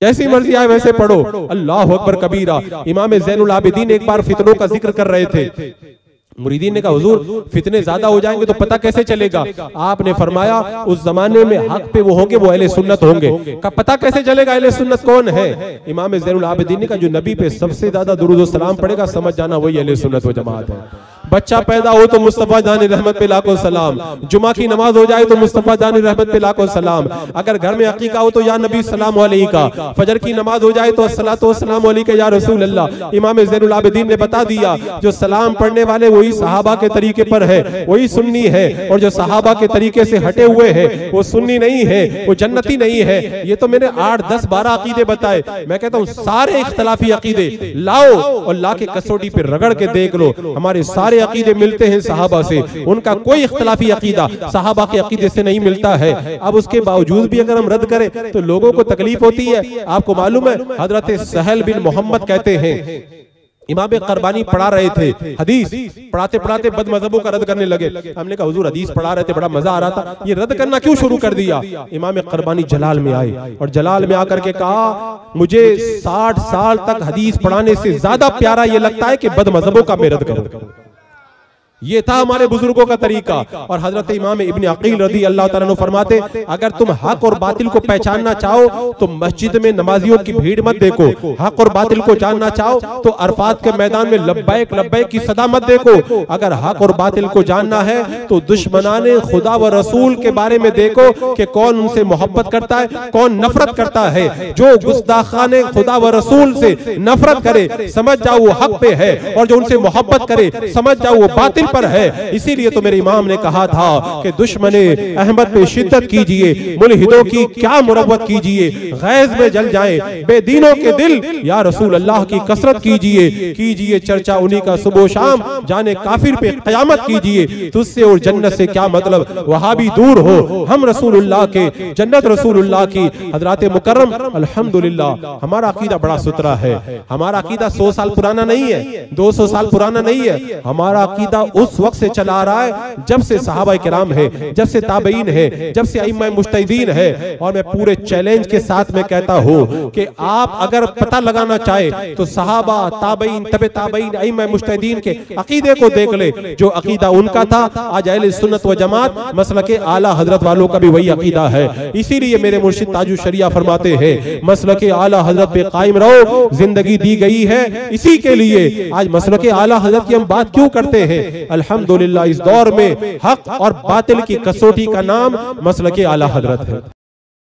जैसी मर्जी आए वैसे पढ़ो। अल्लाह अकबर कबीरा। इमाम ज़ैनुल आबिदीन एक बार फितनों का जिक्र कर रहे थे। मुरीदीन ने कहा हुजूर फितने ज्यादा हो जाएंगे तो पता कैसे चलेगा? आपने फरमाया उस जमाने में हक पे वो होंगे, वो अहले सुन्नत होंगे। का पता कैसे चलेगा अहले सुन्नत कौन है? इमाम ज़ैनुल आबिदीन ने कहा जो नबी पे सबसे ज्यादा दुरूद व सलाम पड़ेगा समझ जाना वही अहले सुन्नत व जमात है। बच्चा पैदा हो तो मुस्तफा जान रहमत पे लाखों सलाम, जुमा की नमाज हो जाए तो मुस्तफा जान रहमत पे लाखों सलाम, अगर घर में अकीका हो तो या नबी सलाम अलैका, फजर की नमाज हो जाए तो अस्सलातु वस्सलाम अलैका या रसूल अल्लाह। इमाम ज़ैनुल आबिदीन ने बता दिया जो सलाम पढ़ने वाले वही सहाबा के तरीके पर है, वही सुन्नी है, और जो सहाबा के तरीके से हटे हुए है वो सुन्नी नहीं है, वो जन्नती नहीं है। ये तो मैंने 8, 10, 12 अकीदे बताए। मैं कहता हूँ सारे इख्तलाफी अकीदे लाओ और ला के कसौटी पे रगड़ के देख लो, हमारे सारे अकीदे मिलते हैं सहाबा से, उनका कोई इख्तलाफी अकीदा सहाबा के अकीदे से नहीं मिलता है। अब उसके बावजूद भी अगर हम रद्द करें तो लोगों को तकलीफ होती है। आपको मालूम है हजरत सहल बिन मोहम्मद कहते हैं इमाम करबानी पढ़ा रहे थे हदीस, पढ़ाते पढ़ाते बदमज़हबों का रद्द करने लगे। हमने कहा हुजूर हदीस पढ़ा रहे थे बड़ा मजा आ रहा था, ये रद्द करना क्यों शुरू कर दिया? इमाम करबानी जलाल में आए और जलाल में आकर के कहा मुझे 60 साल तक हदीस पढ़ाने से ज्यादा प्यारा ये लगता है कि बदमज़हबों का मैं रद्द करूं। ये था हमारे बुजुर्गों का तरीका। और हजरत इमाम इब्न अकील रदी अल्लाह ताला अन्हु फरमाते अगर तुम हक और बातिल को पहचानना चाहो तो मस्जिद में नमाजियों की भीड़ मत देखो, हक और बातिल को जानना चाहो तो अरफात के मैदान में लब्बैक लब्बैक की सदा मत देखो, अगर हक और बातिल को जानना है तो दुश्मनाने खुदा व रसूल के बारे में देखो कि कौन उनसे मोहब्बत करता है, कौन नफरत करता है। जो गुस्ताखाने खुदा व रसूल से नफरत करे समझ जाओ वो हक पे है, और जो उनसे मोहब्बत करे समझ जाओ वो बातिल पर है। इसीलिए तो मेरे इमाम ने कहा था कि दुश्मने अहमद पे शिद्दत कीजिए, मुल्हिदों की क्या मुरव्वत कीजिए, गैज़ में जल जाए बेदीनों के दिल, या रसूल अल्लाह की कसरत कीजिए चर्चा उन्हीं का सुबह शाम, जाने काफिर पे क़यामत कीजिए, तुझसे और जन्नत से क्या मतलब, वहां भी दूर हो, हम रसूलुल्लाह के, जन्नत रसूलुल्लाह की। हजरात मुकर्रम अल्हम्दुलिल्लाह हमारा अकीदा बड़ा सुथरा है। हमारा अकीदा 100 साल पुराना नहीं है, 200 साल पुराना नहीं है। हमारा अकीदा उस वक्त से चला आ रहा है जब से सहाबा किराम है, जब से ताबईन है, जब से अइम्मा मुज्तहिदीन है। और मैं पूरे चैलेंज के साथ में कहता हूं कि आप अगर पता लगाना चाहे तो सहाबा, ताबईन, तबे ताबईन, अइम्मा मुज्तहिदीन के अकीदे को देख ले। जो अकीदा उनका था आज अहले सुन्नत व जमात मसलके आला हजरत वालों का भी वही अकीदा है। इसीलिए मेरे मुर्शिद ताजु शरिया फरमाते हैं मसलके आला हजरत पे कायम रहो, जिंदगी दी गई है इसी के लिए। आज मसलके आला हजरत की हम बात क्यों करते हैं? अल्हम्दुलिल्लाह इस दौर में हक और बातिल की कसौटी का नाम मसलके आला हजरत है।